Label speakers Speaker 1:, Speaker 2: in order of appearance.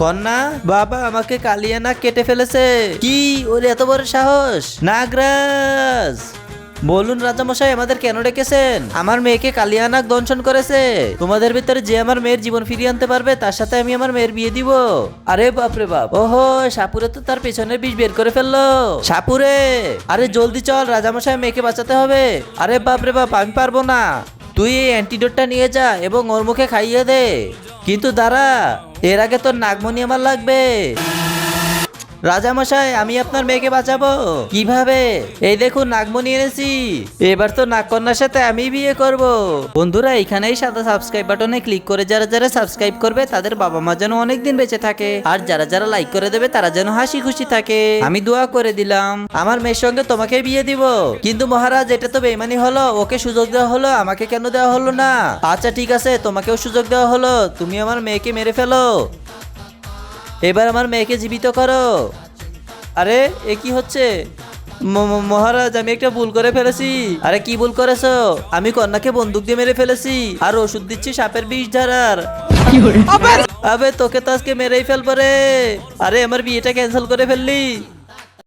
Speaker 1: কন্যা বাবা আমাকে কালিয়া নাগ কেটে ফেলেছে। কি ওর এত বড় সাহস! নাগরাজ বলুন রাজামশাই আমাদের কেন ডেকেছেন? আমার মেয়েকে কালিয়া নাগ দংশন করেছে। তোমাদের ভিতরে যে আমার মেয়ের জীবন ফিরিয়ে আনতে পারবে তার সাথে আমি আমার মেয়ের বিয়ে দিব। আরে বাপরে বাপ, ওহো সাপুরে তো তার পেছনের বিষ বের করে ফেললো। সাপুরে আরে জলদি চল, রাজামশাই মেয়েকে বাঁচাতে হবে। আরে বাপরে বাপ, আমি পারবো না। তুই এই অ্যান্টিডোটটা নিয়ে যা এবং ওর মুখে খাইয়ে দে। কিন্তু দাঁড়া, এর আগে তোর নাগমণি আমার লাগবে। রাজামশাই আমি আপনার মেয়েকে বাঁচাবো কিভাবে? এই দেখুন নাগমণি এনেছি। এবার তো নাগকন্যার সাথে আমি বিয়ে করব। বন্ধুরা এখানেই সাদা সাবস্ক্রাইব বাটনে ক্লিক করে যারা যারা সাবস্ক্রাইব করবে তাদের বাবা মা যেন অনেকদিন বেঁচে থাকে, আর যারা যারা লাইক করে দেবে তারা যেন হাসি খুশি থাকে। আমি দোয়া করে দিলাম। আমার মেয়ের সঙ্গে তোমাকে বিয়ে দিব। কিন্তু মহারাজ এটা তো বেইমানি হলো, ওকে সুযোগ দেওয়া হলো, আমাকে কেন দেওয়া হলো না? আচ্ছা ঠিক আছে, তোমাকেও সুযোগ দেওয়া হলো, তুমি আমার মেয়েকে মেরে ফেলো। এবার আমার মেয়েকে জীবিত করো। আরে এ কি হচ্ছে? মহারাজ আমি একটা ভুল করে ফেলেছি। আরে কি ভুল করেছো? আমি কন্যাকে বন্দুক দিয়ে মেরে ফেলেছি আর ওষুধ দিচ্ছি সাপের বিষ ধারার। আবে তোকে তো আজকে মেরেই ফেলবো রে। আরে আমার বিয়েটা ক্যান্সেল করে ফেললি।